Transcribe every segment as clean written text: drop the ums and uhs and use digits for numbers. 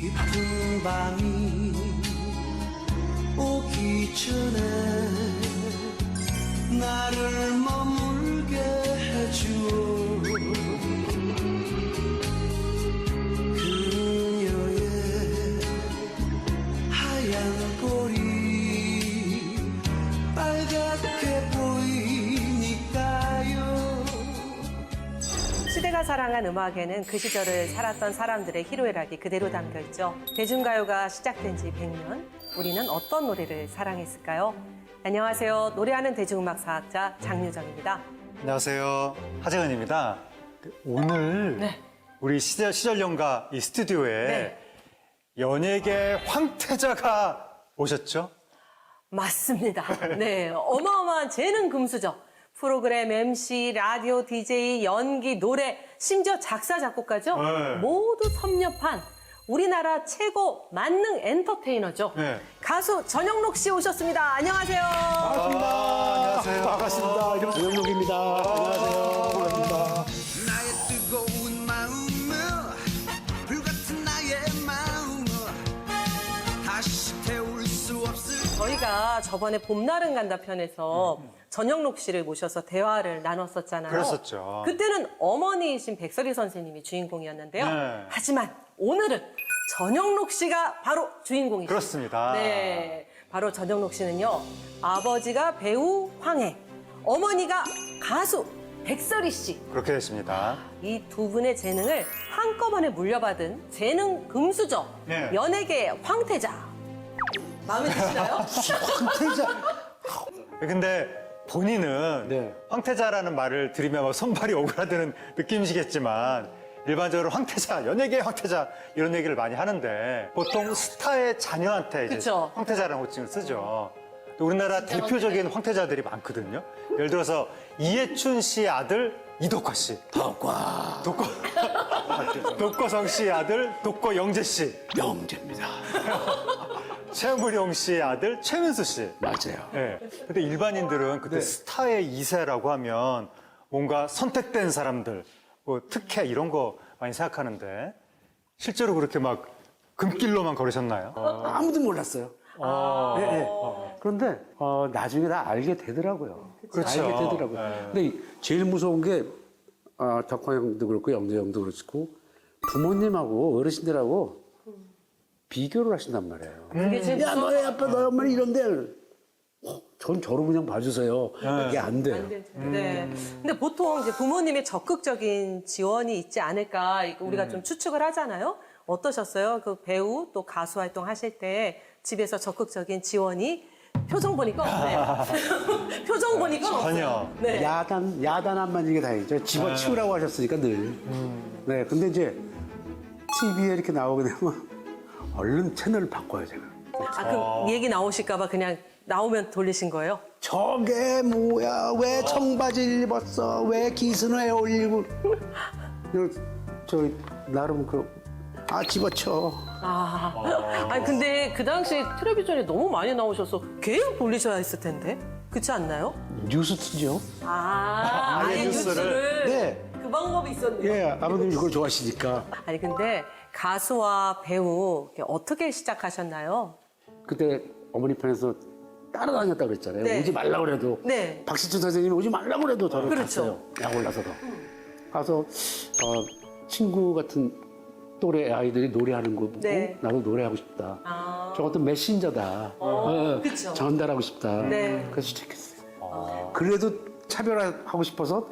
깊은 밤이 오기 전에 나를 머물게 해주오. 그녀의 하얀 꼬리 빨갛게 보이니까요. 시대가 사랑한 음악에는 그 시절을 살았던 사람들의 희로애락이 그대로 담겨있죠. 대중가요가 시작된 지 100년, 우리는 어떤 노래를 사랑했을까요? 안녕하세요. 노래하는 대중음악 사학자 장유정입니다. 안녕하세요. 하재근입니다. 오늘 우리 시절연가 이 스튜디오에 연예계 황태자가 오셨죠? 맞습니다. 네, 어마어마한 재능 금수저. 프로그램 MC, 라디오 DJ, 연기, 노래, 심지어 작사, 작곡가죠? 네. 모두 섭렵한 우리나라 최고 만능 엔터테이너죠. 네. 가수 전영록 씨 오셨습니다. 안녕하세요. 안녕하세요. 반갑습니다. 이름 전영록입니다. 안녕하세요. 반갑습니다. 나의 뜨거운 마음을 불같은 나의 마음을 다시 태울 수 없을. 저희가 저번에 봄날은 간다 편에서 전영록 씨를 모셔서 대화를 나눴었잖아요. 그랬었죠. 그때는 어머니이신 백설이 선생님이 주인공이었는데요. 네. 하지만 오늘은 전영록 씨가 바로 주인공이시죠. 그렇습니다. 네, 바로 전영록 씨는요. 아버지가 배우 황해, 어머니가 가수 백설이 씨. 그렇게 됐습니다. 이 두 분의 재능을 한꺼번에 물려받은 재능 금수저, 네. 연예계 황태자. 마음에 드시나요? 황태자. 근데 본인은 네. 황태자라는 말을 들으면 막 손발이 오그라드는 느낌이시겠지만 일반적으로 황태자, 연예계 황태자 이런 얘기를 많이 하는데 보통 스타의 자녀한테 이제 그쵸. 황태자라는 호칭을 쓰죠. 또 우리나라 대표적인 황태자들이 많거든요. 예를 들어서 이해춘 씨의 아들 이덕화 씨, 덕과 독거성 씨의 아들 독거영재 씨, 영재입니다. 최무룡 씨의 아들 최민수 씨. 맞아요. 예. 근데 일반인들은 그때 스타의 2세라고 하면 뭔가 선택된 사람들, 뭐 특혜 이런 거 많이 생각하는데 실제로 그렇게 막 금길로만 걸으셨나요? 아무도 몰랐어요. 네, 네. 그런데 나중에 다 알게 되더라고요. 그렇죠. 알게 되더라고요. 네. 근데 제일 무서운 게 덕화 형도 그렇고 영재 형도 그렇고 부모님하고 어르신들하고 비교를 하신단 말이에요. 그게 제일 야, 너희 아빠, 너희 엄마 이런데 전 저를 그냥 봐주세요. 이게 안 돼요. 네. 근데 보통 이제 부모님의 적극적인 지원이 있지 않을까 이거 우리가 좀 추측을 하잖아요. 어떠셨어요? 그 배우 또 가수 활동 하실 때 집에서 적극적인 지원이 표정 보니까 없네요. 표정 보니까 전혀. 없어요. 네. 야단 안 맞는 게 다행이죠. 집어치우라고 하셨으니까 늘. 네, 근데 이제 TV에 이렇게 나오게 되면 얼른 채널을 바꿔요, 제가. 그 얘기 나오실까봐 그냥 나오면 돌리신 거예요? 저게 뭐야? 왜 청바지를 입었어? 왜 기순을 올리고? 저 나름 집어쳐. 아니 근데 그 당시에 텔레비전에 너무 많이 나오셔서 계속 돌리셔야 했을 텐데 그렇지 않나요? 뉴스죠? 아예 뉴스를 네. 그 방법이 있었네요. 예, 아버님이 그걸 좋아하시니까. 아니 근데 가수와 배우 어떻게 시작하셨나요? 그때 어머니 편에서 따라다녔다 그랬잖아요. 네. 오지 말라고 그래도. 네. 박시춘 선생님이 오지 말라고 그래도 저를 그렇죠. 갔어요. 약 올라서도. 가서 친구 같은 또래 아이들이 노래하는 거 보고 네. 나도 노래하고 싶다. 저 어떤 메신저다. 그쵸. 전달하고 싶다. 네. 그래서 시작했어요. 그래도 차별화하고 싶어서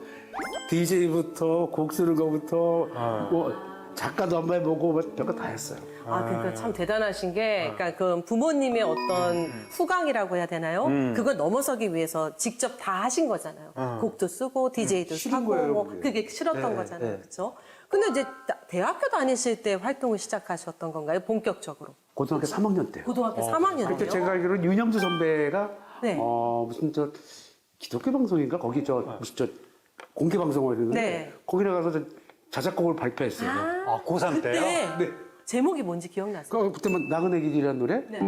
DJ부터 곡 쓰는 거부터 뭐 작가도 한 번 해보고 별거 다 했어요. 그러니까 참 대단하신 게, 그러니까 그 부모님의 어떤 후광이라고 해야 되나요? 그걸 넘어서기 위해서 직접 다 하신 거잖아요. 곡도 쓰고, DJ도 싫은 하고, 거예요, 뭐 그게. 그게 싫었던 네, 거잖아요. 네. 그렇죠? 근데 이제 대학교 다니실 때 활동을 시작하셨던 건가요? 본격적으로? 고등학교 3학년 때요. 고등학교 3학년 그때 때요? 제가 알기로는 윤영주 선배가 네. 무슨 기독교 방송인가 거기 무슨 공개 방송을 했는데 네. 거기 나가서 자작곡을 발표했어요. 고3 때요? 네. 제목이 뭔지 기억나세요? 그때만 나그네 길이라는 노래? 네.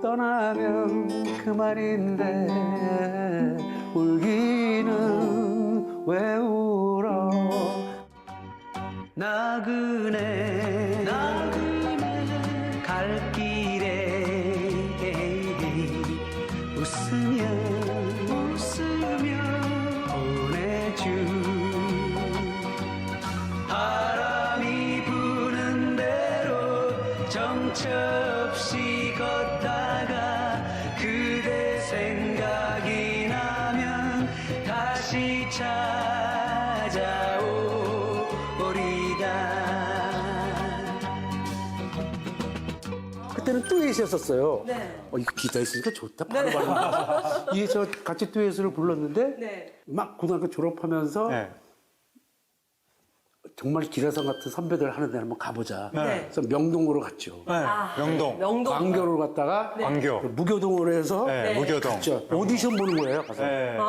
떠나면 그만인데 울기는 왜 울어 나그네 멈춰 없이 걷다가 그대 생각이 나면 다시 찾아오리다. 그때는 듀엣이었었어요. 네. 이거 기타 있으니까 좋다. 바로 바로. 이게 저 같이 듀엣을 불렀는데 네. 막 고등학교 졸업하면서 네. 정말 기라성 같은 선배들 하는 데 한번 가보자. 네. 그래서 명동으로 갔죠. 네. 명동. 명동. 광교로 갔다가 광교. 그 무교동으로 해서 네, 무교동. 갔죠. 오디션 보는 거예요. 가서. 네. 네,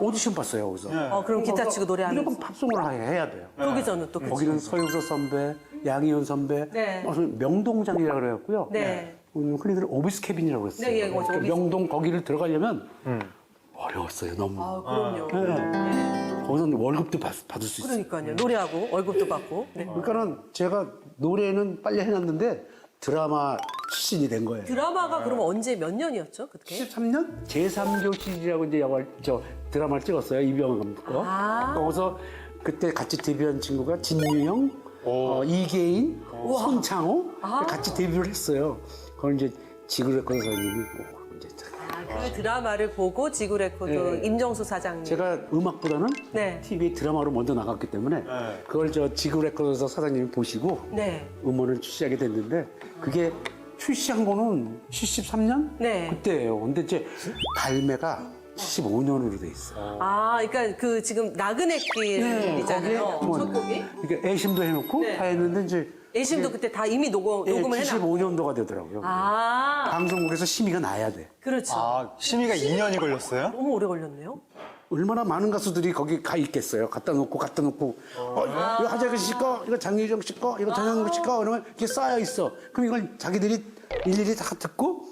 오디션 봤어요. 거기서. 그럼 기타 치고 노래하면서. 무조건 팝송을 해야 돼요. 거기서는 또 거기는 서유서 선배, 양희은 선배, 네. 명동장이라고 그래갖고요. 네. 흔히들 오비스 캐빈이라고 그랬어요. 네, 예, 그거죠. 오비스 명동 거기를 들어가려면 어려웠어요, 너무. 아, 그럼요. 네. 거기서 월급도 받을 수 있어요. 그러니까요. 노래하고 월급도 받고. 네. 그러니까는 제가 노래는 빨리 해놨는데 드라마 출신이 된 거예요. 드라마가 그러면 언제 몇 년이었죠? 그때? 13년? 제3교시라고 이제 드라마를 찍었어요. 이병헌 감독 거. 아. 거기서 그때 같이 데뷔한 친구가 진유영, 이계인, 손창호 같이 데뷔를 했어요. 그걸 이제 지그레코드 선생님이 이제 그 드라마를 보고 지구레코드 네. 임정수 사장님. 제가 음악보다는 네. TV에 드라마로 먼저 나갔기 때문에 그걸 저 지그레코드에서 사장님이 보시고 네. 음원을 출시하게 됐는데 그게 출시한 거는 73년? 네. 그때예요. 근데 이제 발매가 75년으로 돼 있어요. 아, 그러니까 그 지금 나그네길이잖아요. 첫 곡이. 이게 애심도 해놓고 네. 다 했는데 이제 애심도 그때 다 이미 녹음을 해놨고. 75년도가 되더라고요. 아, 방송국에서 심의가 나야 돼. 그렇죠. 아, 심의가 2년이 걸렸어요? 너무 오래 걸렸네요. 얼마나 많은 가수들이 거기 가 있겠어요. 갖다 놓고 이거 하재근 씨 거, 이거 장유정 씨 거, 이거 전현무 씨 거, 이러면 이게 쌓여 있어. 그럼 이걸 자기들이 일일이 다 듣고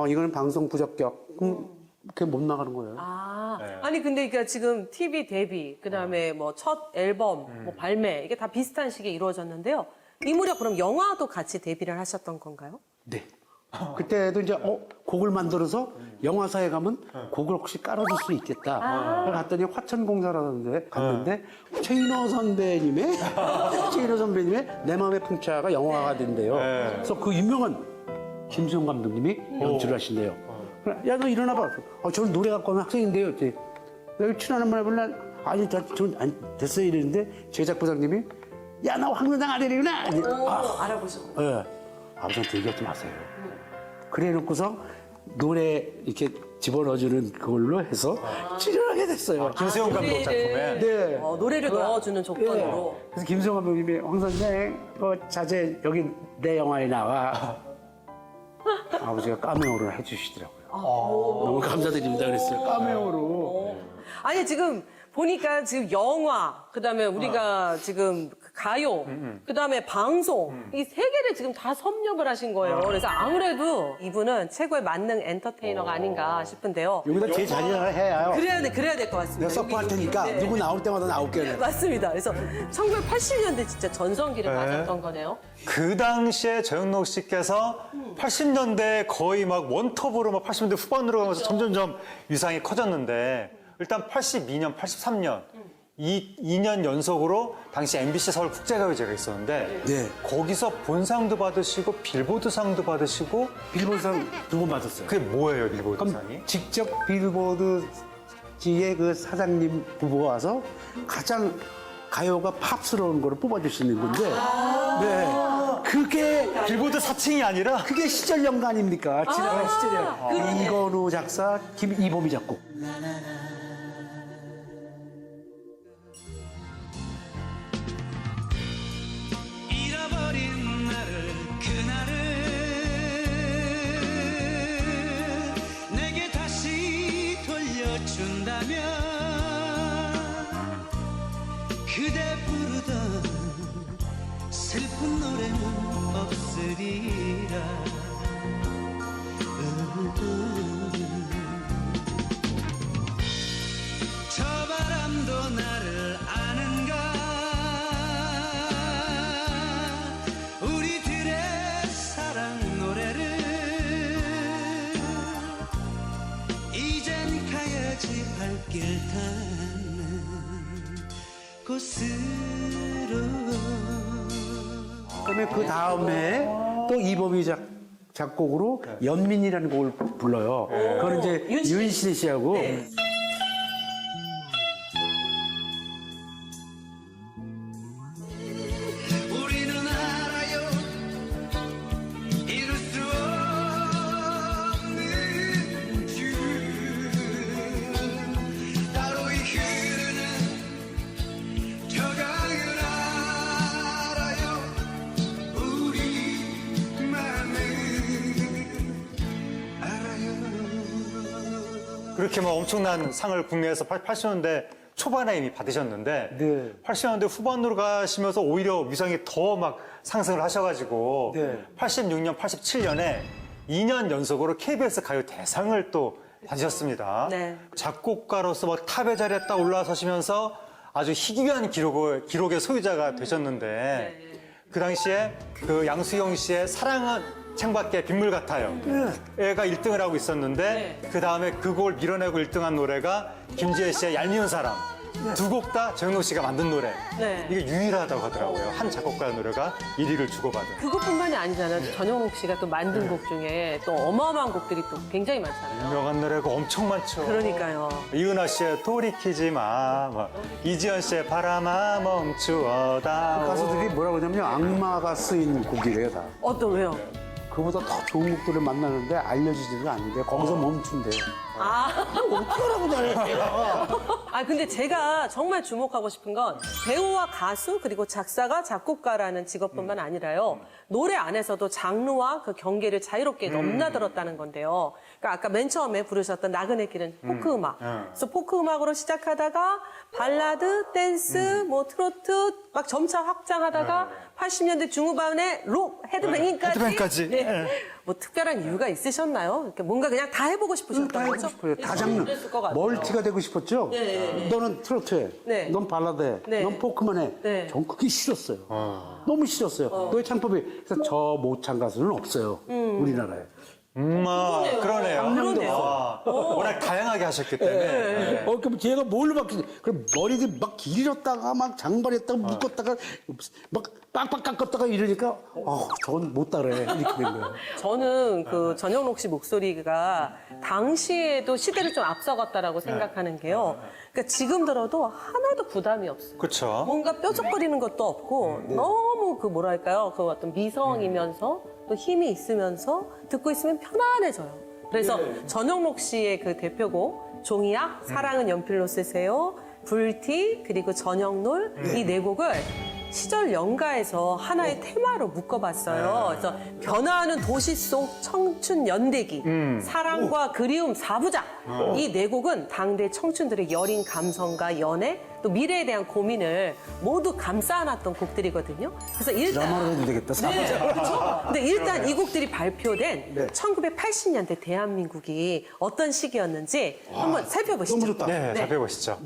이거는 방송 부적격. 그럼 그게 못 나가는 거예요. 아, 아니 근데 그러니까 지금 TV 데뷔, 그다음에 뭐 첫 앨범, 뭐 발매 이게 다 비슷한 시기에 이루어졌는데요. 이 무렵 그럼 영화도 같이 데뷔를 하셨던 건가요? 네. 그때도 이제 곡을 만들어서 영화사에 가면 곡을 혹시 깔아줄 수 있겠다. 갔더니 화천공사라는 데 갔는데 최인호 선배님의 내 맘의 풍차가 영화가 된대요. 그래서 그 유명한 김수영 감독님이 연출을 하신대요. 야, 너 일어나봐. 저는 노래 갖고 오는 학생인데요. 여기 출연 한번 해볼래? 아니, 저는 됐어요. 이랬는데 제작부장님이 야, 나 황금당 아들이구나. 알아보셨고. 예. 아버지한테 얘기하지 마세요. 그래 놓고서 노래 이렇게 집어넣어주는 그걸로 해서 출연하게 됐어요. 김수영 감독 작품에. 네. 노래를 넣어주는 조건으로. 그래서 김수영 감독님이 황 선생, 자제 여기 내 영화에 나와. 아버지가 카메오를 해주시더라고요. 너무 감사드립니다 그랬어요. 카메오로. 아니 지금 보니까 지금 영화, 그다음에 우리가 지금 가요, 그다음에 방송 이 세 개를 지금 다 섭렵을 하신 거예요. 그래서 아무래도 이분은 최고의 만능 엔터테이너가 아닌가 싶은데요. 여기다 제 자리를 해요. 그래야 될 것 같습니다. 내가 서포할 여기, 테니까 네. 누구 나올 때마다 나올게요. 맞습니다. 그래서 1980년대 진짜 전성기를 맞았던 거네요. 그 당시에 정영록 씨께서 80년대 거의 막 원톱으로 막 80년대 후반으로 가면서 점점점 위상이 커졌는데 일단 82년, 83년 2년 연속으로 당시 MBC 서울 국제가요제가 있었는데 네. 거기서 본상도 받으시고 빌보드상도 받으시고 빌보드상 2번 받았어요. 그게 뭐예요, 빌보드상이? 그럼 직접 빌보드지의 그 사장님 부부가 와서 가장 가요가 팝스러운 거를 뽑아주시는 건데, 네. 그게 빌보드 사칭이 아니라 그게 시절 연가 아닙니까? 지나간 시절이에요. 이건우 작사, 이범희 작곡. 잃어버린 나를 그날을 내게 다시 돌려준다면 그대 부르던 슬픈 노래는 없으리라. 그다음에 그 다음에 또 이범희 작곡으로 연민이라는 곡을 불러요. 그거는 이제 윤신혜 씨하고 네. 우리는 알아요 이룰 수 없는 줄 따로이 흐르는 저 강을 알아요 우리 맘을 알아요. 그렇게 뭐 엄청난 상을 국내에서 80년대 초반에 이미 받으셨는데 네. 80년대 후반으로 가시면서 오히려 위상이 더 막 상승을 하셔가지고 네. 86년, 87년에 2년 연속으로 KBS 가요 대상을 또 받으셨습니다. 네. 작곡가로서 막 탑의 자리에 딱 올라서시면서 아주 희귀한 기록의 소유자가 되셨는데 그 당시에 그 양수경 씨의 사랑은 창밖에 빗물 같아요. 애가 1등을 하고 있었는데 그 다음에 그 곡을 밀어내고 1등한 노래가 김지혜 씨의 얄미운 사람. 두 곡 다 정영록 씨가 만든 노래. 네. 이게 유일하다고 하더라고요. 한 작곡가의 노래가 1위를 주고받은. 그것뿐만이 아니잖아요. 전영록 씨가 또 만든 곡 중에 또 어마어마한 곡들이 또 굉장히 많잖아요. 유명한 노래가 엄청 많죠. 그러니까요. 이은하 씨의 돌이키지 마, 뭐, 이지연 씨의 바람아 멈추어다. 가수들이 뭐라고 하냐면 악마가 쓰인 곡이래요 다. 어떤 왜요? 그보다 더 좋은 곡들을 만나는데 알려지지는 않는데 거기서 멈춘대요. 어떡하라고 나요? 아 근데 제가 정말 주목하고 싶은 건 배우와 가수 그리고 작사가 작곡가라는 직업뿐만 아니라요. 노래 안에서도 장르와 그 경계를 자유롭게 넘나들었다는 건데요. 그러니까 아까 맨 처음에 부르셨던 나그네 길은 포크 음악. 그래서 포크 음악으로 시작하다가 발라드, 댄스, 뭐 트로트 막 점차 확장하다가 80년대 중후반에 록, 헤드뱅잉까지. 헤드뱅까지. 네. 뭐 특별한 이유가 있으셨나요? 이렇게 뭔가 그냥 다 해보고 싶으셨던 다 해보고 거죠? 싶어요. 다 장르. 그랬을 것 같아요. 멀티가 되고 싶었죠? 네. 너는 트로트 해. 네. 넌 발라드 해. 네. 넌 포크만 해. 네. 전 그게 싫었어요. 너무 싫었어요. 너의 창법이. 그래서 저 모창 가수는 없어요. 우리나라에. 그러네요. 그러네요. 워낙 다양하게 하셨기 때문에. 그럼 걔가 뭘로 바뀌지? 그럼 머리를 막 길었다가 막 장발했다가 묶었다가 막 빡빡 깎았다가 이러니까 저건 못 따라해. 이렇게 된 거예요. 저는 그 전영록 씨 목소리가 당시에도 시대를 좀 앞서갔다라고 생각하는 게요. 그러니까 지금 들어도 하나도 부담이 없어요. 그렇죠. 뭔가 뾰족거리는 것도 없고 너무 그 뭐랄까요. 그 어떤 미성이면서 또 힘이 있으면서 듣고 있으면 편안해져요. 그래서 전영록 씨의 그 대표곡 종이약, 사랑은 연필로 쓰세요, 불티, 그리고 저녁놀 이 네 곡을 시절 연가에서 하나의 테마로 묶어봤어요. 그래서 변화하는 도시 속 청춘 연대기, 사랑과 그리움 사부작 이 네 곡은 당대 청춘들의 여린 감성과 연애, 또 미래에 대한 고민을 모두 감싸 안았던 곡들이거든요. 그래서 일단 드라마로 해도 되겠다. 네, 그렇죠. 근데 일단 이 곡들이 발표된 1980년대 대한민국이 어떤 시기였는지 한번 살펴보시죠. 너무 좋다. 네, 살펴보시죠.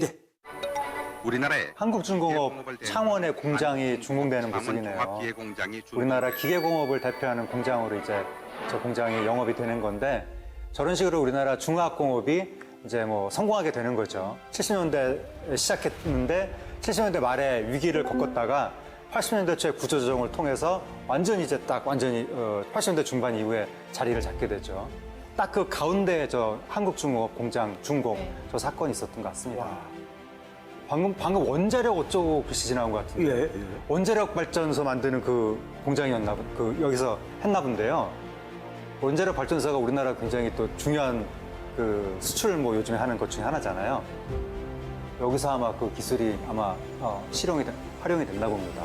우리나라의 한국중공업 창원의 공장이 중공되는 모습이네요. 종합기계공장이 우리나라 기계공업을 대표하는 공장으로 이제 저 공장이 영업이 되는 건데 저런 식으로 우리나라 중화학공업이 이제 뭐 성공하게 되는 거죠. 70년대 시작했는데 70년대 말에 위기를 겪었다가 80년대 초에 구조조정을 통해서 완전히 이제 딱 완전히 80년대 중반 이후에 자리를 잡게 되죠. 딱 그 가운데에 저 한국중공업 공장 중공 저 사건이 있었던 것 같습니다. 방금 원자력 어쩌고 글씨 지나온 것 같은데 원자력 발전소 만드는 그 공장이었나 여기서 했나 본데요. 원자력 발전소가 우리나라 굉장히 또 중요한 그 수출 뭐 요즘에 하는 것 중에 하나잖아요. 여기서 아마 그 기술이 아마 활용이 됐나 봅니다.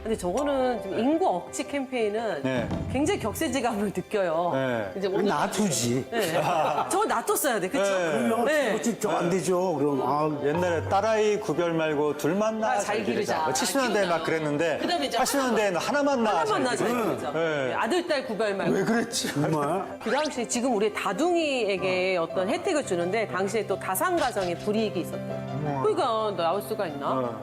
근데 저거는 지금 인구 억지 캠페인은 네. 굉장히 격세지감을 느껴요. 네. 이제 오늘 놔두지. 네. 저거 놔뒀어야 돼, 그렇죠? 네. 안 되죠. 그럼 옛날에 딸아이 구별 말고 둘만 낳아 잘 기르자. 70년대에 막 그랬는데 그다음에 이제 80년대에는 하나만 낳아 하나만 나자 잘 기르자. 이거죠. 네. 아들, 딸 구별 말고. 왜 그랬지? 정말 그 당시 지금 우리 다둥이에게 어떤 혜택을 주는데 당시에 또 다산가정의 불이익이 있었대요. 그러니까 나올 수가 있나?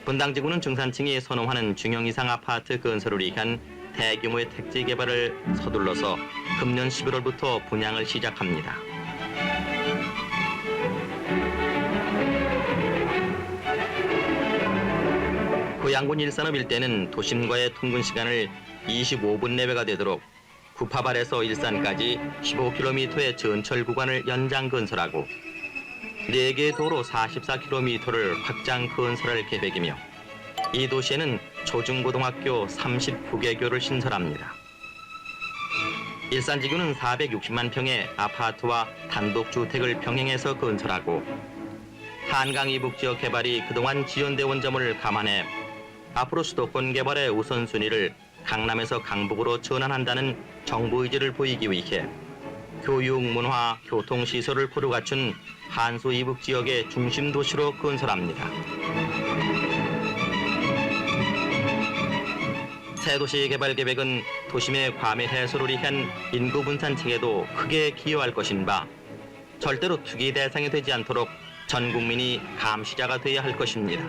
분당지구는 중산층이 선호하는 중형 이상 아파트 건설을 위한 대규모의 택지 개발을 서둘러서 금년 11월부터 분양을 시작합니다. 양군 일산업 일대는 도심과의 통근 시간을 25분 내외가 되도록 구파발에서 일산까지 15km의 전철 구간을 연장 건설하고 4개의 도로 44km를 확장 건설할 계획이며 이 도시에는 초중고등학교 39개교를 신설합니다. 일산지구는 460만 평의 아파트와 단독주택을 병행해서 건설하고 한강 이북 지역 개발이 그동안 지연돼 온 점을 감안해 앞으로 수도권 개발의 우선순위를 강남에서 강북으로 전환한다는 정부 의지를 보이기 위해 교육, 문화, 교통시설을 고루 갖춘 한수 이북 지역의 중심 도시로 건설합니다. 새 도시 개발 계획은 도심의 과밀 해소를 위한 인구 분산 체계도 크게 기여할 것인 바 절대로 투기 대상이 되지 않도록 전 국민이 감시자가 되어야 할 것입니다.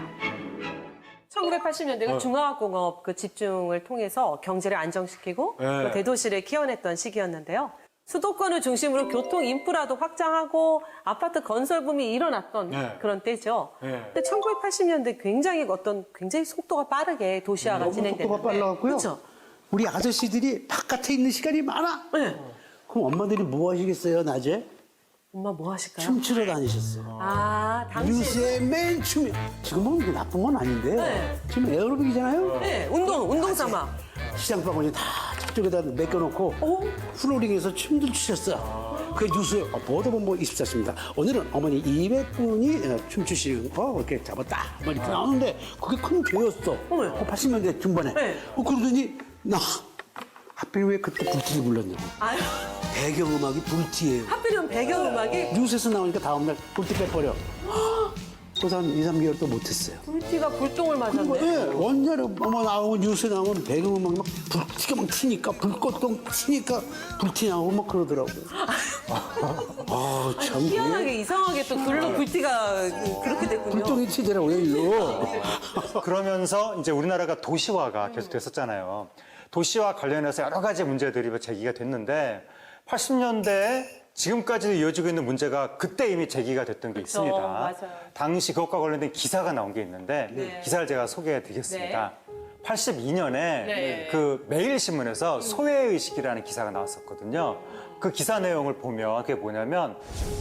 1980년대가 중화공업 그 집중을 통해서 경제를 안정시키고 또 대도시를 키워냈던 시기였는데요. 수도권을 중심으로 교통 인프라도 확장하고 아파트 건설 붐이 일어났던 그런 때죠. 근데 1980년대 굉장히 속도가 빠르게 도시화가 진행됐는데. 속도가 빨라갖고요. 그렇죠. 우리 아저씨들이 바깥에 있는 시간이 많아. 네. 그럼 엄마들이 뭐 하시겠어요, 낮에? 엄마 뭐 하실까요? 춤추러 다니셨어요. 아, 당시. 뉴스에 맨 춤이. 지금은 그게 나쁜 건 아닌데. 네. 지금 에어로빅이잖아요. 네, 운동 삼아. 시장 바구니 다 저쪽에다 맡겨놓고 오. 플로링에서 춤들 추셨어요. 그 뉴스에 보도본부 24시입니다. 오늘은 어머니 200분이 춤추시는 거 이렇게 잡았다. 막 이렇게 나오는데 그게 큰 죄였어. 어머요. 80년대 중반에. 네. 그러더니 나 하필 왜 그때 불티를 불렀냐고. 아유, 배경음악이 불티예요. 하필이면 배경음악이 뉴스에서 나오니까 다음날 불티 빼버려. 그래서 한 2, 3개월 또 못했어요. 불티가 불똥을 맞았네. 네, 원래는 나오고 뉴스에 나오면 배경음악 막 불티가 막 튀니까 불꽃동 튀니까 불티 나오고 막 그러더라고요. 참. 희한하게 이상하게 또 글로 불티가 그렇게 됐군요. 불똥이 튀더라고요, 일로. 그러면서 이제 우리나라가 도시화가 계속 됐었잖아요. 도시화 관련해서 여러 가지 문제들이 제기가 됐는데 80년대에 지금까지도 이어지고 있는 문제가 그때 이미 제기가 됐던 게 있습니다. 맞아요. 당시 그것과 관련된 기사가 나온 게 있는데 네. 기사를 제가 소개해 드리겠습니다. 82년에 네. 그 매일신문에서 소외의식이라는 기사가 나왔었거든요. 그 기사 내용을 보면 그게 뭐냐면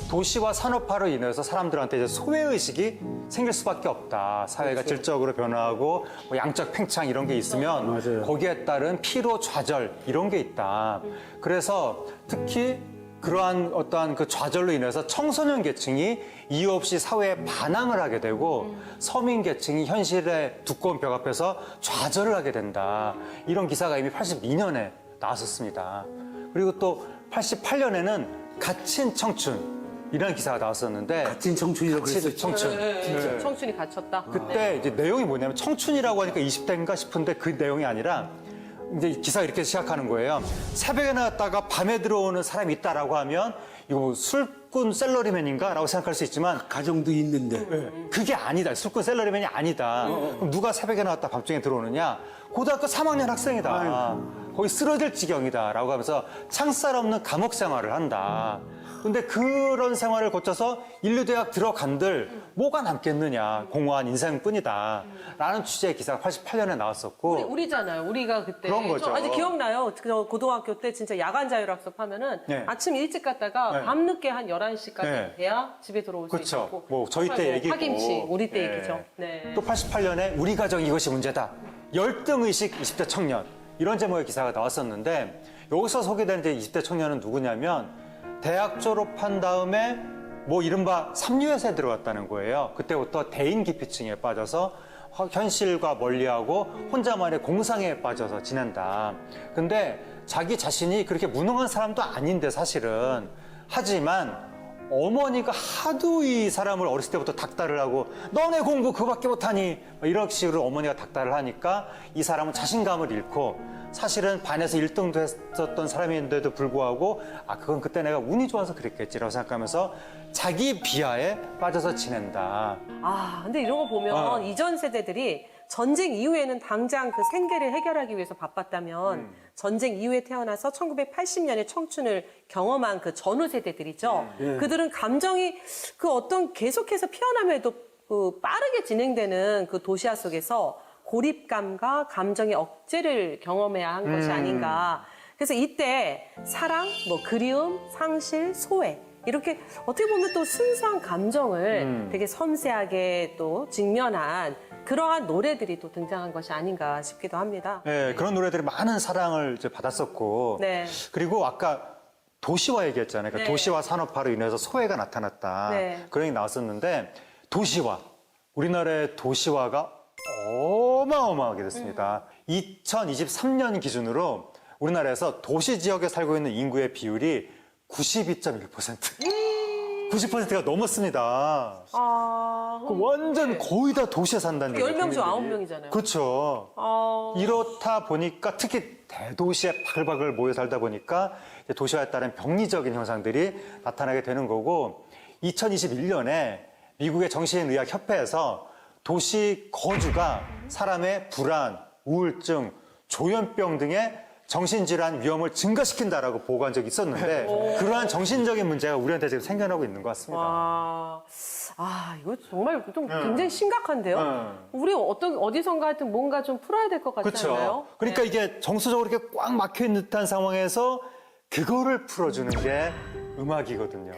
도시와 산업화로 인해서 사람들한테 이제 소외의식이 생길 수밖에 없다. 사회가 질적으로 변화하고 뭐 양적 팽창 이런 게 있으면 맞아요. 거기에 따른 피로 좌절 이런 게 있다. 그래서 특히 그러한 어떠한 그 좌절로 인해서 청소년 계층이 이유 없이 사회에 반항을 하게 되고 서민 계층이 현실의 두꺼운 벽 앞에서 좌절을 하게 된다. 이런 기사가 이미 82년에 나왔었습니다. 그리고 또 88년에는 갇힌 청춘이라는 기사가 나왔었는데 갇힌 청춘이라고 갇힌 그랬었죠. 청춘. 네. 청춘이 갇혔다. 그때 이제 내용이 뭐냐면 청춘이라고 하니까 20대인가 싶은데 그 내용이 아니라 이제 기사가 이렇게 시작하는 거예요. 새벽에 나갔다가 밤에 들어오는 사람이 있다라고 하면 이거 뭐 술꾼 셀러리맨인가? 라고 생각할 수 있지만 가정도 있는데. 그게 아니다. 술꾼 셀러리맨이 아니다. 그럼 누가 새벽에 나왔다 밤중에 들어오느냐? 고등학교 3학년 학생이다. 거의 쓰러질 지경이다. 라고 하면서 창살 없는 감옥 생활을 한다. 근데 그런 생활을 거쳐서 인류대학 들어간들 뭐가 남겠느냐. 공허한 인생뿐이다. 라는 취지의 기사가 88년에 나왔었고. 우리잖아요. 우리가 그때. 그런 거죠. 저 아직 기억나요. 저 고등학교 때 진짜 야간 자율학습 하면은 네. 아침 일찍 갔다가 네. 밤늦게 한 11시까지 네. 돼야 집에 들어올 수 그쵸. 있고. 뭐 저희 때 얘기고. 파김치, 우리 때 네. 얘기죠. 네. 또 88년에 우리 가정 이것이 문제다. 열등의식 20대 청년. 이런 제목의 기사가 나왔었는데 여기서 소개된 이제 20대 청년은 누구냐면 대학 졸업한 다음에 뭐 이른바 삼류회사에 들어갔다는 거예요. 그때부터 대인 기피증에 빠져서 현실과 멀리하고 혼자만의 공상에 빠져서 지낸다. 근데 자기 자신이 그렇게 무능한 사람도 아닌데 사실은. 하지만 어머니가 하도 이 사람을 어렸을 때부터 닥달을 하고 너네 공부 그거밖에 못하니 이런 식으로 어머니가 닥달을 하니까 이 사람은 자신감을 잃고 사실은 반에서 1등도 했었던 사람인데도 불구하고 아 그건 그때 내가 운이 좋아서 그랬겠지라고 생각하면서 자기 비하에 빠져서 지낸다. 아, 근데 이런 거 보면 이전 세대들이 전쟁 이후에는 당장 그 생계를 해결하기 위해서 바빴다면 전쟁 이후에 태어나서 1980년에 청춘을 경험한 그 전후 세대들이죠. 그들은 감정이 그 어떤 계속해서 피어남에도 그 빠르게 진행되는 그 도시화 속에서 고립감과 감정의 억제를 경험해야 한 것이 아닌가. 그래서 이때 사랑, 뭐 그리움, 상실, 소외 이렇게 어떻게 보면 또 순수한 감정을 되게 섬세하게 또 직면한 그러한 노래들이 또 등장한 것이 아닌가 싶기도 합니다. 네, 그런 노래들이 많은 사랑을 이제 받았었고 네. 그리고 아까 도시화 얘기했잖아요. 그러니까 네. 도시화 산업화로 인해서 소외가 나타났다. 네. 그런 얘기 나왔었는데 도시화, 우리나라의 도시화가 어마어마하게 됐습니다. 2023년 기준으로 우리나라에서 도시 지역에 살고 있는 인구의 비율이 92.1%. 90%가 넘었습니다. 그 완전 거의 다 도시에 산다는 얘기예요. 10명 중 국민들이. 9명이잖아요. 그렇죠. 이렇다 보니까 특히 대도시에 바글바글 모여 살다 보니까 이제 도시화에 따른 병리적인 현상들이 나타나게 되는 거고 2021년에 미국의 정신의학협회에서 도시 거주가 사람의 불안, 우울증, 조현병 등의 정신질환 위험을 증가시킨다라고 보고한 적이 있었는데 그러한 정신적인 문제가 우리한테 지금 생겨나고 있는 것 같습니다. 이거 정말 좀 굉장히 심각한데요. 우리 어디선가 하여튼 뭔가 좀 풀어야 될 것 같지 그렇죠. 않나요? 그러니까 네. 이게 정서적으로 이렇게 꽉 막혀 있는 듯한 상황에서 그거를 풀어주는 게 음악이거든요.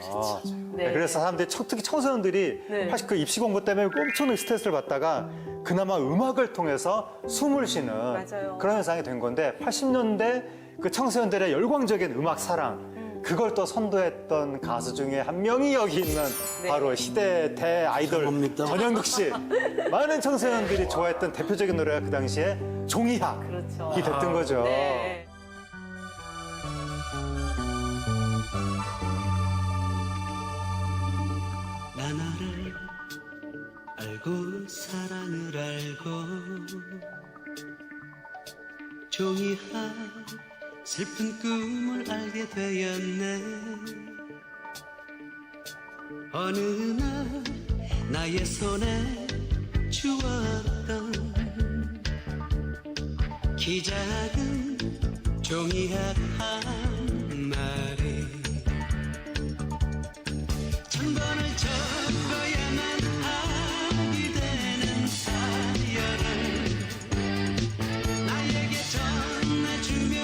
네. 그래서 사람들이 특히 청소년들이 네. 사실 그 입시 공부 때문에 엄청난 스트레스를 받다가 그나마 음악을 통해서 숨을 쉬는 맞아요. 그런 현상이 된 건데 80년대 그 청소년들의 열광적인 음악 사랑 그걸 또 선도했던 가수 중에 한 명이 여기 있는 네. 바로 시대 대아이돌 죄송합니다. 전현국 씨. 많은 청소년들이 좋아했던 대표적인 노래가 그 당시에 종이학이 그렇죠. 됐던 거죠. 네. 나 너를 알고 사랑을 알고 종이한 슬픈 꿈을 알게 되었네 어느 날 나의 손에 주었던 키 작은 종이학 한 마리 천 번을 적어야만 하게 되는 사연을 나에게 전해주며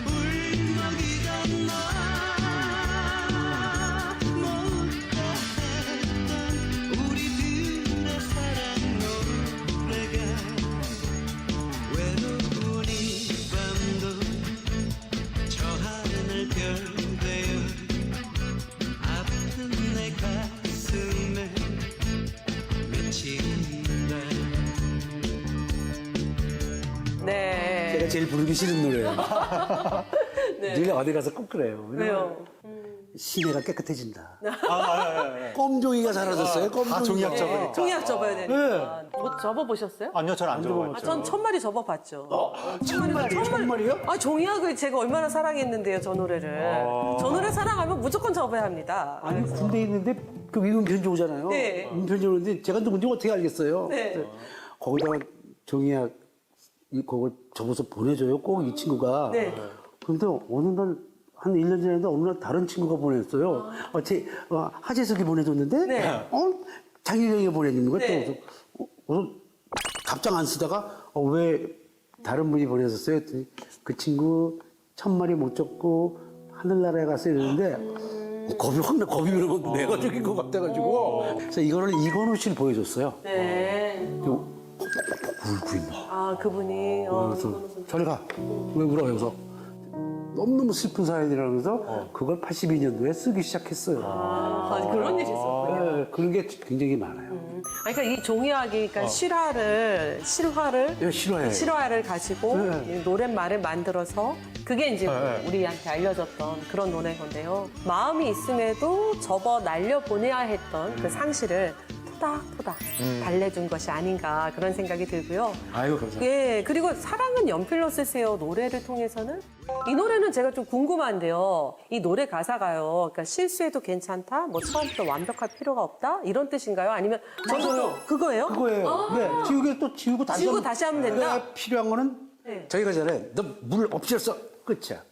울먹이던 너 못다했던 우리들의 사랑 노래가 외로운 이 밤도 저 하늘 별 되어 아픈 내 가슴에 맺힌다 네. 제가 제일 부르기 싫은 노래예요. 늘 어디 가서 꼭 그래요. 왜요? 시내가 깨끗해진다. 아, 껌종이가 사라졌어요. 껌종이가. 종이학 접으니까. 종이학 접어야 되니까. 접어보셨어요? 아니요, 저는 안 접어봤죠. 전 1000마리 접어봤죠. 천 마리요? 종이학을 제가 얼마나 사랑했는데요, 저 노래를. 저 노래 사랑하면 무조건 접어야 합니다. 아니 군대 있는데 그 위문 편지 오잖아요. 네. 위문 편지 오는데 제가 누군지 어떻게 알겠어요? 네. 그래서 거기다가 종이학 그걸 접어서 보내줘요. 꼭 이 친구가. 네. 그런데 어느 날 한 1년 지났는데 어느 날 다른 친구가 보냈어요. 하재석이 보내줬는데 네. 장희경이 보내는 거예요. 네. 그래서 답장 안 쓰다가 왜 다른 분이 보내셨어요? 했더니 그 친구 1000마리 못 접고 하늘나라에 갔어요. 이러는데 겁이 확 나. 겁이 그러면 내가 죽인 것 같아가지고. 그래서 이거를 이건우 씨를 보여줬어요. 네. 울고 있나. 그분이. 그래서 저리 가. 왜 울어? 그래서 너무너무 슬픈 사연이라면서 그걸 82년도에 쓰기 시작했어요. 그런 일이 있었군요. 네, 그런 게 굉장히 많아요. 그러니까 이 종이학이 그러니까 실화를 네, 싫어해. 실화를 가지고 네. 이 노랫말을 만들어서 그게 이제 우리한테 알려졌던 그런 노래인 건데요. 마음이 있음에도 접어 날려 보내야 했던 그 상실을 토닥토닥 달래준 것이 아닌가 그런 생각이 들고요. 아유, 감사합니다. 예, 그리고 사랑은 연필로 쓰세요 노래를 통해서는 이 노래는 제가 좀 궁금한데요. 이 노래 가사가요. 그러니까 실수해도 괜찮다, 뭐 처음부터 완벽할 필요가 없다 이런 뜻인가요? 아니면 저도 그거예요? 그거예요. 네, 지우고 다시 지우고 하면- 다시 하면 된다? 네, 필요한 거는 네. 저희가 잘해. 너 물 없애서 끝이야.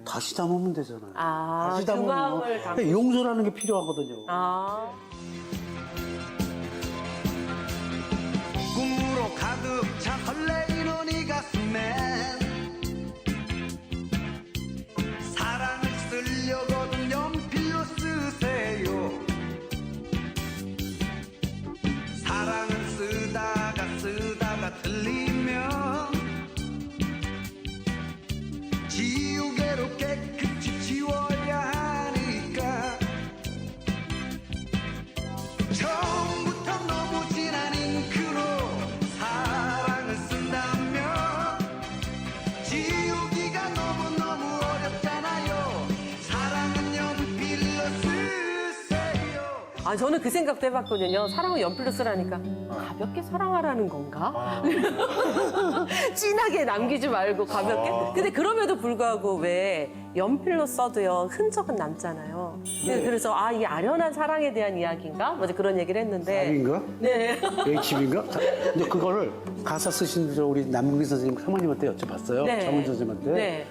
다시 담으면 되잖아요. 다시 그 마음을 담고. 그러니까 용서라는 게 필요하거든요. 꿈으로 가득 차 설레 아, 저는 그 생각도 해봤거든요. 사랑을 연필로 쓰라니까 가볍게 사랑하라는 건가? 진하게 남기지 말고 가볍게. 근데 그럼에도 불구하고 왜 연필로 써도요 흔적은 남잖아요. 그래서 아, 이 아련한 사랑에 대한 이야기인가? 뭐 그런 얘기를 했는데. B인가? 네. H인가? 근데 그거를 가사 쓰신 저 우리 남궁기 선생님 사모님한테 여쭤봤어요. 네. 장훈 선생님한테. 네.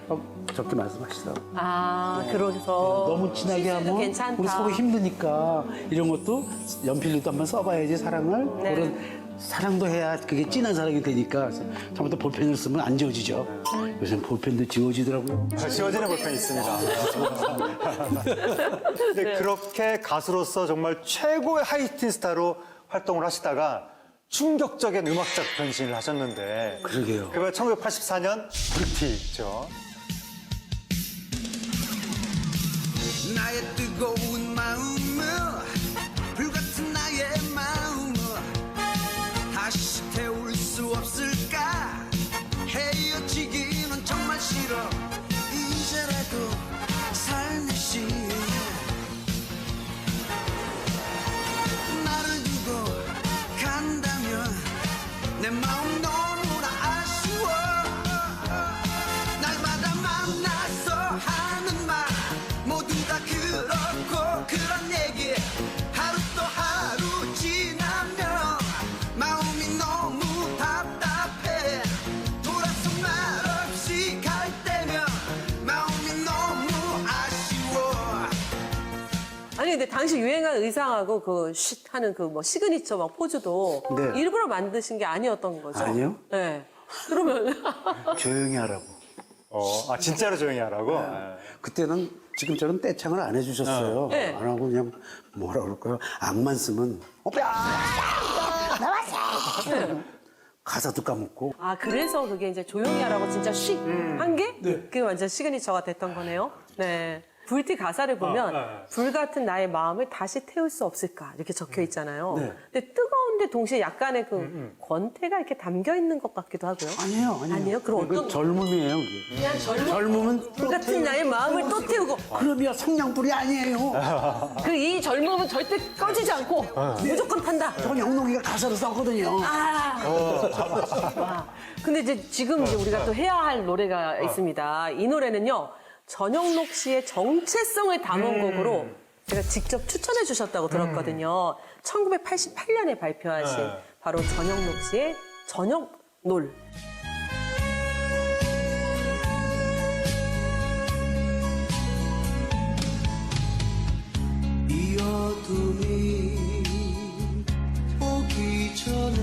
저렇게 말씀하시더라고요. 아, 그래서 너무 진하게 실수도 하면 괜찮다. 우리 서로 힘드니까 이런 것도 연필로도 한번 써봐야지 사랑을. 네. 그런 사랑도 해야 그게 진한 사랑이 되니까. 그래서 처음부터 볼펜을 쓰면 안 지워지죠. 요새는 볼펜도 지워지더라고요. 지워지는 볼펜이 있습니다. 근데 그렇게 가수로서 정말 최고의 하이틴 스타로 활동을 하시다가 충격적인 음악적 변신을 하셨는데 그러게요. 그게 1984년 불티죠. 나의 뜨거운 마음을 불같은 나의 마음을 다시 태울 수 없을까 헤어지기는 정말 싫어 이제라도 살며시 나를 두고 간다면 내 마음 너무나 아쉬워 날마다 만나서 하는 말 모두 다 그렇고 그런 얘기 하루 또 하루 지나면 마음이 너무 답답해 돌아서 말없이 갈 때면 마음이 너무 아쉬워 아니 근데 당시 유행한 의상하고 그 쉿 하는 그 뭐 시그니처 막 포즈도 네. 일부러 만드신 게 아니었던 거죠? 아니요. 네. 그러면 조용히 하라고. 아 진짜로 조용히 하라고? 네. 그때는 지금처럼 떼창을 안 해주셨어요. 네. 안 하고 그냥 뭐라 그럴까요? 악만 쓰면 오빠 나왔어. 가사도 까먹고. 아 그래서 그게 이제 조용히 하라고 진짜 쉿 한 게 그게 완전 시그니처가 됐던 거네요. 네. 불티 가사를 보면 불 같은 나의 마음을 다시 태울 수 없을까 이렇게 적혀 있잖아요. 네. 근데 뜨거운데 동시에 약간의 그 권태가 이렇게 담겨 있는 것 같기도 하고요. 아니에요. 아니에요? 그럼 그건 어떤 젊음이에요. 그게. 그냥 젊음은 불 같은 나의 마음을 또 태우고 그럼요. 성냥불이 아니에요. 그 이 젊음은 절대 꺼지지 않고 무조건 탄다. 저건 영롱이가 가사로 썼거든요. 와. 근데 이제 지금 이제 우리가 또 해야 할 노래가 있습니다. 이 노래는요, 전영록 씨의 정체성을 담은 곡으로 제가 직접 추천해 주셨다고 들었거든요. 1988년에 발표하신 바로 전영록 씨의 저녁놀. 이 어둠이 오기 전에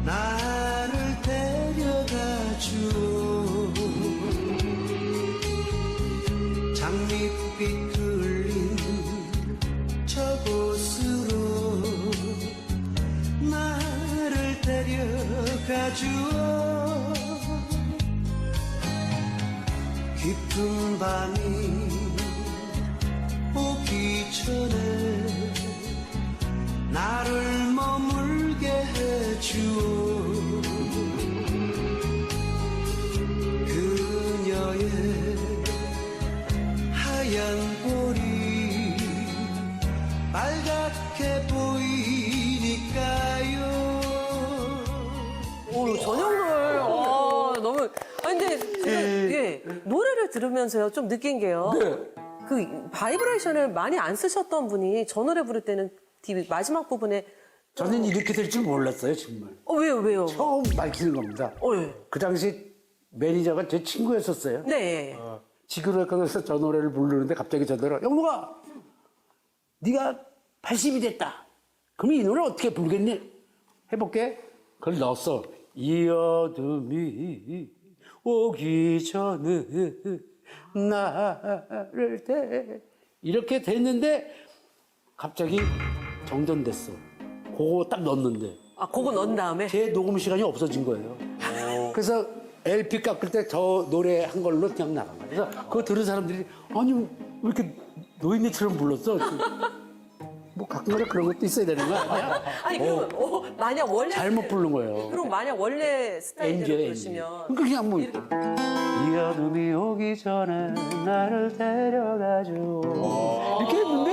나를 데려가주오 장밋빛 흘린 저곳으로 나를 데려가주오 깊은 밤이 오기 전에 나를 머물게 해주오 그녀의 하얀 볼이 빨갛게 보이니까요 오, 전영놀. 너무. 아니, 근데 제가 이게 노래를 들으면서요, 좀 느낀 게요. 그 바이브레이션을 많이 안 쓰셨던 분이 저 노래 부를 때는 마지막 부분에 저는 이렇게 될 줄 몰랐어요, 정말. 왜요? 처음 밝히는 겁니다. 예. 그 당시 매니저가 제 친구였었어요. 네. 지그러에서 저 노래를 부르는데 갑자기 저더러 영록아, 네가 80이 됐다. 그럼 이 노래 어떻게 부르겠니? 해볼게. 그걸 넣었어. 이 어둠이 오기 전에 나를 이렇게 됐는데 갑자기 정전됐어. 그거 딱 넣었는데 아, 그거 넣은 다음에? 제 녹음 시간이 없어진 거예요. 그래서 LP 깎을 때 저 노래 한 걸로 그냥 나간 거예요. 그래서 그거 들은 사람들이 아니 왜 이렇게 노인네처럼 불렀어? 뭐 가끔가다 그런 것도 있어야 되는 거 아니야? 아니, 그럼, 만약 원래. 잘못 부른 거예요. 그럼 만약 원래 스타일대로 엔지예요, 부르시면. 그러니까 그냥 뭐 이 어둠이 오기 전에 나를 데려가줘 이렇게 했는데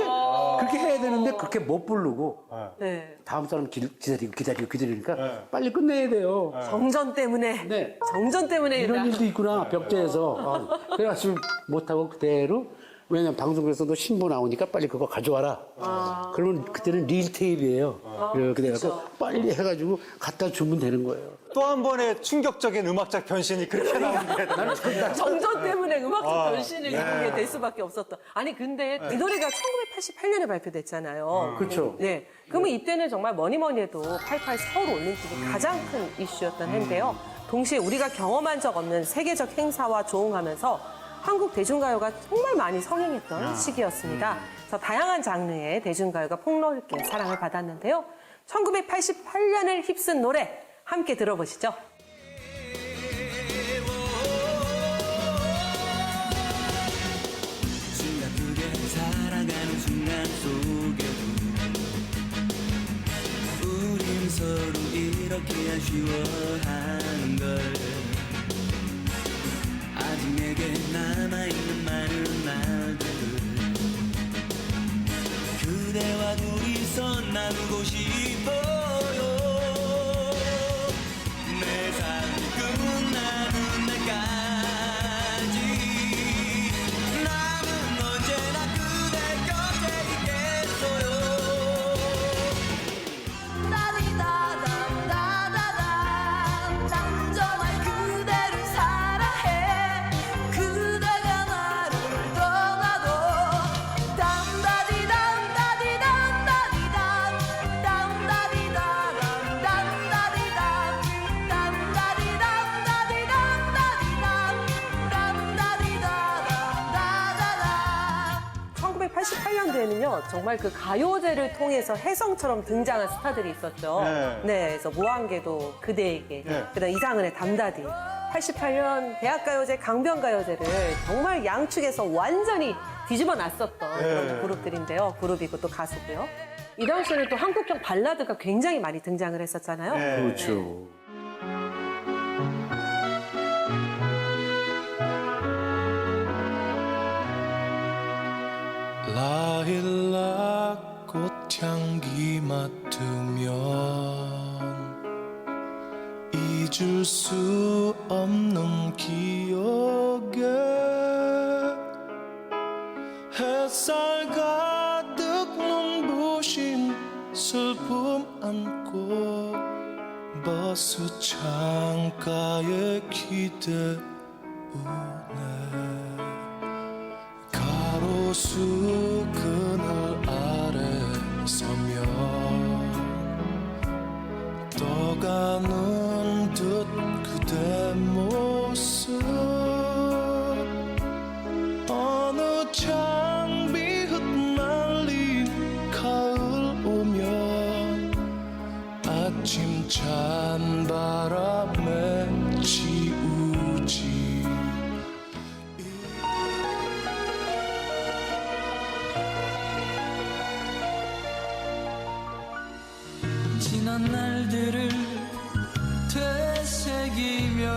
그렇게 그런데 그렇게 못 부르고 네. 다음 사람 기다리니까 빨리 끝내야 돼요. 정전 때문에. 네. 정전 때문에 이런 일도 있구나, 벽제에서. 그래가지고 못하고 그대로, 왜냐면 방송국에서도 신보 나오니까 빨리 그거 가져와라. 그러면 그때는 릴 테이프예요. 이렇게 돼갖고 빨리 해가지고 갖다 주면 되는 거예요. 또 한 번의 충격적인 음악적 변신이 그렇게 나오는 게 정전 때문에 음악적 변신을 이루게 될 수밖에 없었던. 아니 근데 이 노래가 1988년에 발표됐잖아요. 그렇죠. 네. 그러면 이때는 정말 뭐니 해도 88 서울 올림픽이 가장 큰 이슈였던 해인데요. 동시에 우리가 경험한 적 없는 세계적 행사와 조응하면서 한국 대중가요가 정말 많이 성행했던 시기였습니다. 그래서 다양한 장르의 대중가요가 폭넓게 사랑을 받았는데요. 1988년을 휩쓴 노래 함께 들어보시죠. 숨가쁘게 살아가는 순간 속에도 우린 서로 이렇게 아쉬워하는 걸 아직 내게 남아있는 많은 날들 그대와 둘이서 나누고 싶어요 내 삶이 끝나는 날까지 나는 언제나 그대 곁에 있겠어요 난 정말 그대를 사랑해 그대가 나를 떠나도 담다디담 1988년도에는요, 정말 그 가요제를 통해서 혜성처럼 등장한 스타들이 있었죠. 네. 네, 그래서 무한궤도 그대에게, 네. 그다음 이상은의 담다디. 88년 대학가요제, 강변가요제를 정말 양측에서 완전히 뒤집어 놨었던 그런 그룹들인데요. 그룹이고 또 가수고요. 이 당시에는 또 한국형 발라드가 굉장히 많이 등장을 했었잖아요. 네. 그렇죠. 라일락 꽃향기 맡으면 잊을 수 없는 기억에 햇살 가득 눈부신 슬픔 안고 버스 창가에 기대우네 가로수 그늘 아래 서면 떠가는 듯 그대 모습 어느 장비 흩날린 가을 오면 아침 찬 바람에 지우지 지난 날들을 되새기며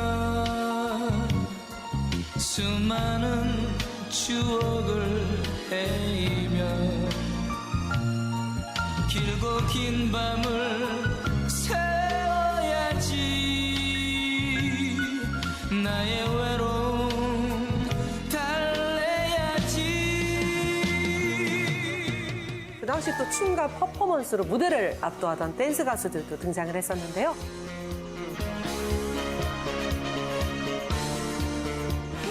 수많은 추억을 헤이며 길고 긴 밤을 새워야지 나의 외로움 달래야지 그 당시 또 춤과 퍼포먼스로 무대를 압도하던 댄스 가수들도 등장을 했었는데요.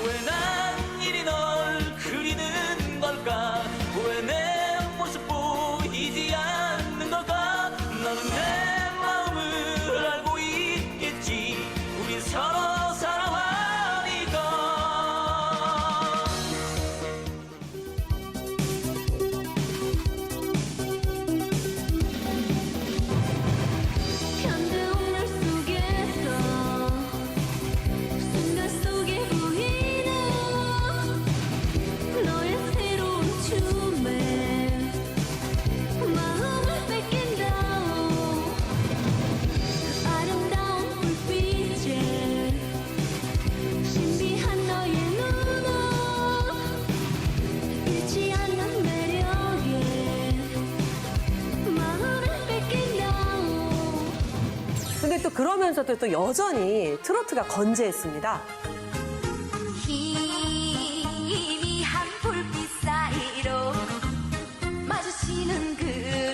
왜 난 이리 널 그리는 걸까 왜 내 모습 보이지 않는 걸까 너는 내 마음을 알고 있겠지 우리 서로 사랑하니까 편들 그러면서도 또 여전히 트로트가 건재했습니다. 희미한 불빛 사이로 마주치는 그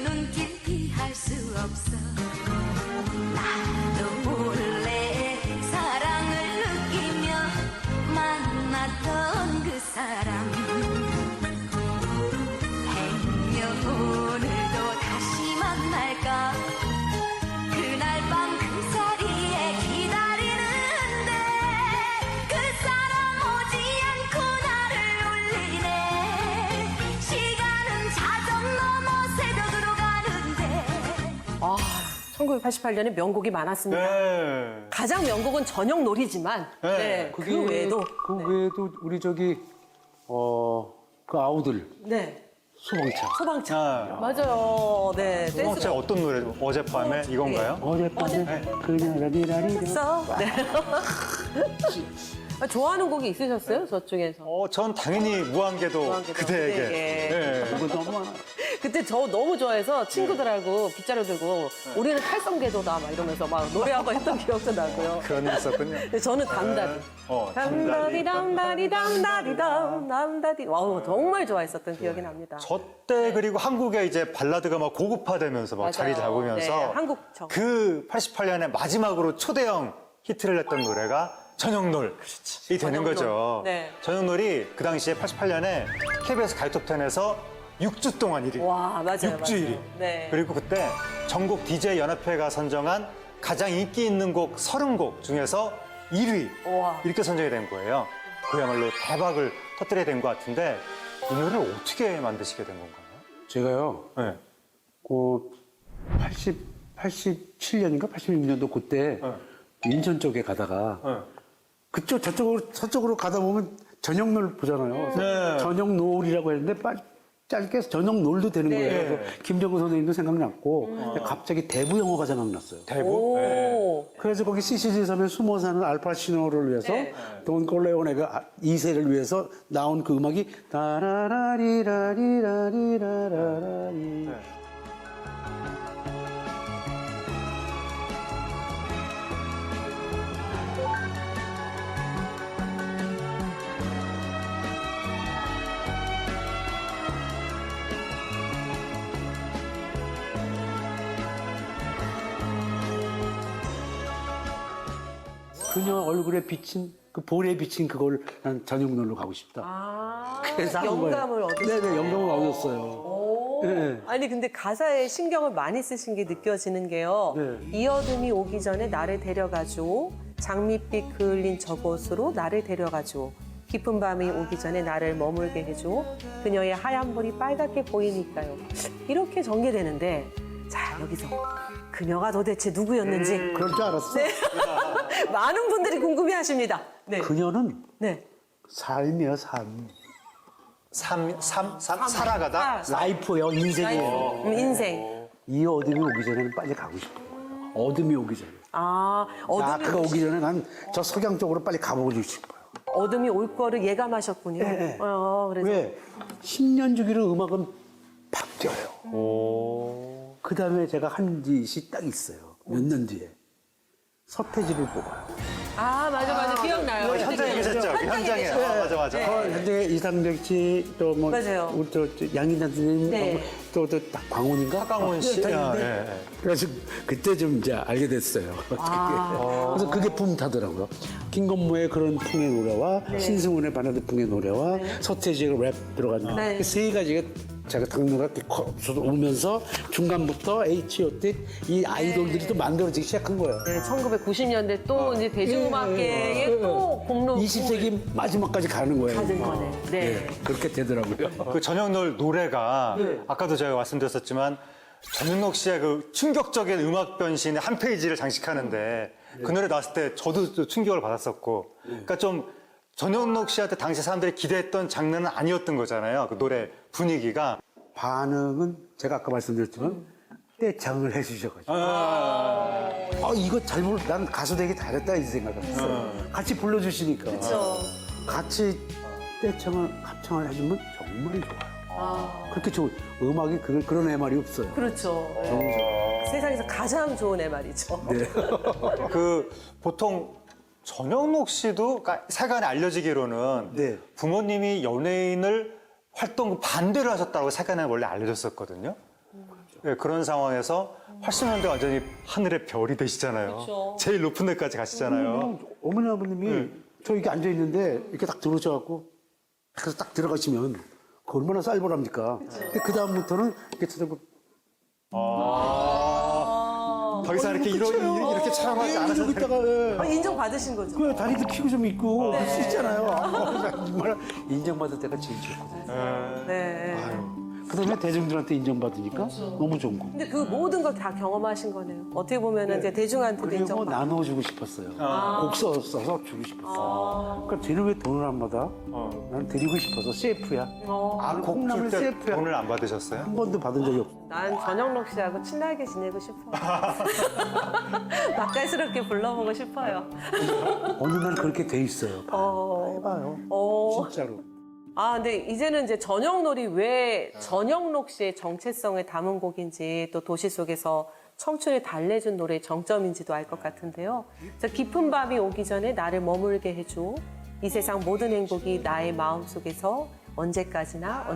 눈길 피할 수 없어 나도 몰래 사랑을 느끼며 만났던 그 사람 행여 오늘도 다시 만날까 그날 밤 그 자리에 기다리는데 그 사람 오지 않고 나를 울리네 시간은 자정 넘어 새벽으로 가는데 1988년에 명곡이 많았습니다. 네. 가장 명곡은 전형놀이지만 네, 그 외에도 그 외에도 우리 저기 그 아우들 네. 소방차. 소방차. 아, 맞아요. 네. 소방차 어떤 노래? 어젯밤에 이건가요? 어젯밤에 그녀라리라리. 써? 네. 좋아하는 곡이 있으셨어요? 저쪽에서? 전 당연히 무한궤도 무한궤도 그대에게. 그대에게. 네. 이거 너무 많아. 그때 저 너무 좋아해서 친구들하고 빗자루 들고 우리는 팔성궤도다 막 이러면서 막 노래하고 했던 기억도 나고요. 그런 일 있었군요. 근데 저는 담다리. 담다리 담다리 담다리 담다리. 와우 정말 좋아했었던 기억이 납니다. 저 때 그리고 한국의 이제 발라드가 막 고급화되면서 막 맞아요. 자리 잡으면서 네, 한국적. 그 88년에 마지막으로 초대형 히트를 냈던 노래가 전형놀이 되는 전형놀. 거죠. 네. 전형놀이 그 당시에 88년에 KBS 가요톱10에서 6주 동안 1위. 와 맞아요. 6주 맞아요. 1위. 네. 그리고 그때 전국 DJ 연합회가 선정한 가장 인기 있는 곡 30곡 중에서 1위 우와. 이렇게 선정이 된 거예요. 그야말로 대박을 터뜨려야 된 것 같은데 이 노래를 어떻게 만드시게 된 건가요? 제가요. 네. 그 87년인가 86년도 그때 인천 쪽에 가다가 네. 그쪽 서쪽으로 가다 보면 저녁놀 보잖아요. 그래서 네. 저녁놀이라고 했는데 짧게 해서 저녁놀도 되는 네. 거예요. 그래서 김정은 선생님도 생각났고 근데 갑자기 대부 영어가 생각났어요. 대부? 네. 오. 그래서 거기 CCG 섬에 숨어 사는 알파시노를 위해서 네. 돈 콜레오네가 2세를 위해서 나온 그 음악이 따라라리라리라리라라리 그녀 얼굴에 비친 그 볼에 비친 그걸 난 저녁놀러 가고 싶다. 아, 그래서 한 영감을 거예요. 얻으셨어요. 네네, 영감을 얻었어요. 오. 네. 아니 근데 가사에 신경을 많이 쓰신 게 느껴지는 게요. 네. 이 어둠이 오기 전에 나를 데려가줘. 장밋빛 그을린 저곳으로 나를 데려가줘. 깊은 밤이 오기 전에 나를 머물게 해줘. 그녀의 하얀 볼이 빨갛게 보이니까요. 이렇게 전개되는데 자 여기서 그녀가 도대체 누구였는지 그럴 줄 알았어. 네. 많은 분들이 궁금해하십니다. 네. 그녀는 네. 삶이에요, 삶. 살아가다? 라이프예요, 인생이에요. 인생. 이 어둠이 오기 전에는 빨리 가고 싶은 거예요. 어둠이 오기 전에. 아, 그가 오기 전에 난 저 석양 쪽으로 빨리 가보고 싶어요. 어둠이 올 거를 예감하셨군요. 네. 그래서 왜? 10년 주기로 음악은 바뀌어요. 그 다음에 제가 한 짓이 딱 있어요. 몇 년 뒤에. 서태지를 뽑아요. 맞아 기억나요. 현장에 계셨죠? 현장에. 맞아. 현재 이상백 씨, 또 뭐. 맞아요. 우리 또 양인단 선생님, 네. 또 광훈인가? 박광훈 씨. 다 있는데 네. 그래서 그때 좀 이제 알게 됐어요. 그래서 그게 붐 타더라고요. 김건모의 그런 풍의 노래와 신승훈의 바나드 풍의 노래와 서태지의 랩 들어간 네. 세 가지가 제가 당뇨가 오면서 중간부터 H.O.T. 이 아이돌들이 또 만들어지기 시작한 거예요. 네, 1990년대 또 이제 대중음악계에 또 공로 20세기 마지막까지 가는 거예요. 가는 거네. 네. 그렇게 되더라고요. 그 저녁놀 노래가 아까도 제가 말씀드렸었지만 전윤록 씨의 그 충격적인 음악 변신의 한 페이지를 장식하는데 그 노래 나왔을 때 저도 좀 충격을 받았었고 그러니까 좀 전윤록 씨한테 당시 사람들이 기대했던 장르는 아니었던 거잖아요. 그 노래 분위기가. 반응은 제가 아까 말씀드렸지만 떼창을 해주셔가지고 이거 난 가수 되게 잘했다 이 생각을 했어요. 같이 불러주시니까 같이 떼창을 합창을 해주면 정말 좋아요. 그렇게 좋은 음악이 그런 해 말이 없어요. 그렇죠. 너무 좋아요. 세상에서 가장 좋은 애 말이죠. 그 보통 전영록 씨도 그러니까 세간에 알려지기로는 네. 부모님이 연예인을 활동 반대를 하셨다고 세간에 원래 알려졌었거든요. 네, 그런 상황에서 80년대 완전히 하늘의 별이 되시잖아요. 그쵸. 제일 높은 데까지 가시잖아요. 어머니 아버님이 저 이렇게 앉아 있는데 이렇게 딱 들어오셔갖고 그래서 딱 들어가시면 그 얼마나 쌀벌합니까? 근데 그 다음부터는 이렇게 쳐다보고 더 이상 이렇게 이렇게 촬영하지 여기 않으셔도 있다가 인정받으신 거죠? 그 다리도 키고 좀 있고 그럴 수 있잖아요. 정말 인정받을 때가 제일 좋거든요. 네. 그다음에 대중들한테 인정받으니까 너무 좋은 거. 근데 그 모든 걸 다 경험하신 거네요. 어떻게 보면은 이제 대중한테도 그리고 인정받고. 나눠주고 싶었어요. 곡 써서 주고 싶었어요. 그러니까 쟤는 왜 돈을 안 받아? 난 드리고 싶어서 셰프야. 곡 콩나물 줄 때 셰프야. 돈을 안 받으셨어요? 한 번도 받은 적이 없어. 난 전영록 씨하고 친하게 지내고 싶어. 맛깔스럽게 불러보고 싶어요. 어느 날 그렇게 돼 있어요. 해봐요. 진짜로. 아, 근데 이제는 이제 전영록이 왜 전영록 씨의 정체성을 담은 곡인지 또 도시 속에서 청춘을 달래준 노래의 정점인지도 알 것 같은데요. 그래서 깊은 밤이 오기 전에 나를 머물게 해줘. 이 세상 모든 행복이 나의 마음속에서 언제까지나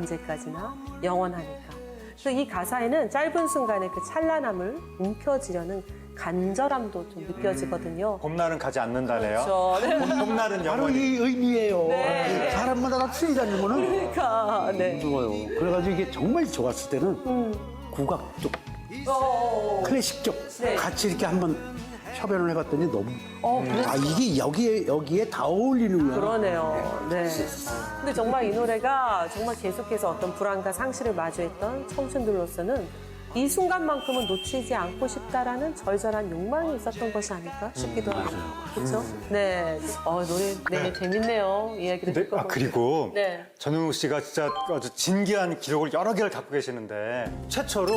영원하니까. 그래서 이 가사에는 짧은 순간의 그 찬란함을 움켜쥐려는 간절함도 좀 느껴지거든요. 봄날은 가지 않는다네요. 그렇죠. 네. 봄날은 바로 영원히. 이 의미예요. 네. 사람마다 다 틀리다는 거는 그러니까, 네. 좋아요. 그래가지고 이게 정말 좋았을 때는 국악 쪽, 클래식 쪽 네. 같이 이렇게 한번 협연을 해봤더니 너무 그랬어요. 아 이게 여기에 다 어울리는구나. 그러네요. 네. 근데 정말 이 노래가 정말 계속해서 어떤 불안과 상실을 마주했던 청춘들로서는 이 순간만큼은 놓치지 않고 싶다라는 절절한 욕망이 있었던 것이 아닐까 싶기도 하고. 그렇죠? 네. 노래 내내 재밌네요. 이야기를 네, 듣고 보니까. 그리고 네. 전영록 씨가 진짜 아주 진기한 기록을 여러 개를 갖고 계시는데 최초로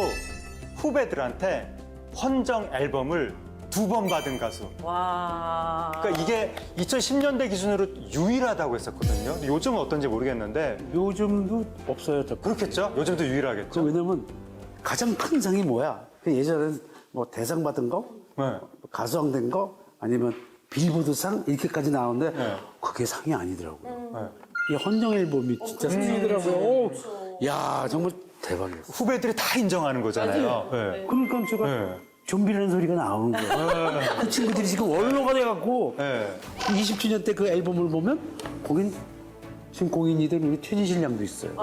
후배들한테 헌정 앨범을 2번 받은 가수. 와. 그러니까 이게 2010년대 기준으로 유일하다고 했었거든요. 근데 요즘은 어떤지 모르겠는데 요즘도 없어요. 그렇겠죠? 요즘도 유일하겠죠? 왜냐면 가장 큰 상이 뭐야? 예전에는 뭐 대상 받은 거, 네. 가수왕 된 거, 아니면 빌보드상 이렇게까지 나오는데 네. 그게 상이 아니더라고요. 네. 이 헌정 앨범이 진짜 상이더라고요. 야 정말 대박이었어. 후배들이 다 인정하는 거잖아요. 네. 그러니까 제가 네. 좀비라는 소리가 나오는 거예요. 그 친구들이 지금 원로가 돼갖고 네. 20주년 때 그 앨범을 보면 거긴 지금 공인이들 우리 최진실 양도 있어요.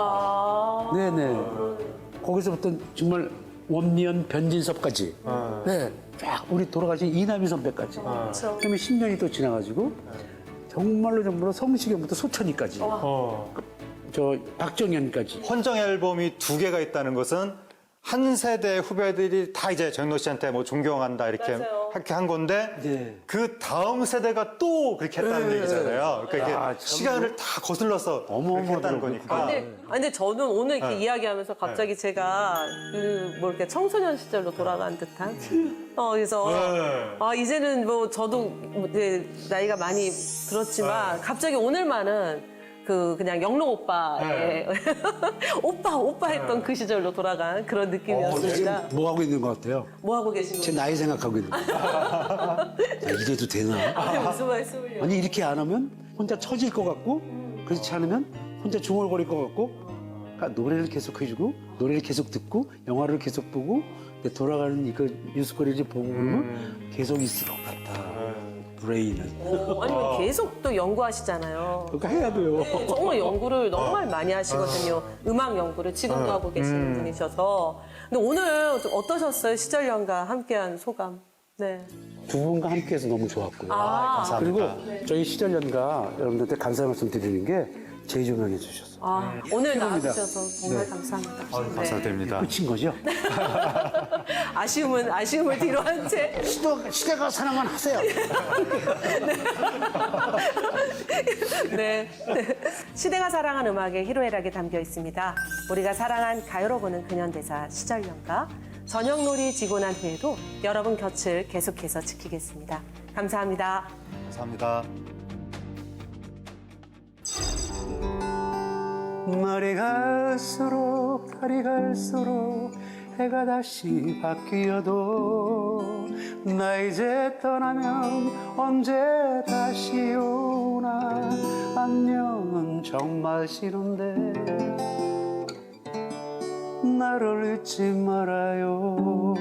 네네. 거기서부터 정말 원미연, 변진섭까지. 네. 쫙 우리 돌아가신 이남희 선배까지. 그다음에 10년이 또 지나가지고 정말로 성시경부터 소천이까지. 저 박정현까지. 헌정 앨범이 2개가 있다는 것은 한 세대 후배들이 다 이제 전영록 씨한테 뭐 존경한다 이렇게 한 건데 네. 그 다음 세대가 또 그렇게 했다는 얘기잖아요. 그러니까 이게 참. 시간을 다 거슬러서 그렇게 했다는 거니까. 근데 저는 오늘 이렇게 이야기하면서 갑자기 제가 뭐 이렇게 청소년 시절로 돌아간 듯한. 그래서 이제는 뭐 저도 뭐 이제 나이가 많이 들었지만 갑자기 오늘만은 그냥 영록 오빠의 오빠 했던 그 시절로 돌아간 그런 느낌이었습니다. 지금 뭐 하고 있는 것 같아요? 뭐 하고 계신 제 거예요? 나이 생각하고 있는 거예요. 야, 이래도 되나? 무슨 말씀을요? 아니 이렇게 안 하면 혼자 처질 것 같고 그렇지 않으면 혼자 중얼거릴 것 같고 그러니까 노래를 계속 해주고 노래를 계속 듣고 영화를 계속 보고 돌아가는 이거 뉴스거리를 보고 그러면 계속 있을 것 같아. 브레인은. 아니면 계속 또 연구하시잖아요. 그러니까 해야 돼요. 정말 연구를 정말 많이 하시거든요. 음악 연구를 지금도 하고 계시는 분이셔서. 근데 오늘 좀 어떠셨어요? 시절연과 함께한 소감. 네. 두 분과 함께해서 너무 좋았고요. 감사합니다. 그리고 저희 시절연가 여러분들한테 감사 말씀 드리는 게 재조명해 주셔서 오늘 필요합니다. 나와주셔서 정말 네. 감사합니다. 네. 감사드립니다. 끝인 거죠? 아쉬움을 뒤로 한 채. 시대가 사랑만 하세요. 네. 시대가 사랑한 음악의 희로애락이 담겨 있습니다. 우리가 사랑한 가요로 보는 근현대사 시절연가. 전영록이 지고 난 후에도 여러분 곁을 계속해서 지키겠습니다. 감사합니다. 감사합니다. 날이 갈수록 달이 갈수록 해가 다시 바뀌어도 나 이제 떠나면 언제 다시 오나 안녕은 정말 싫은데 나를 잊지 말아요.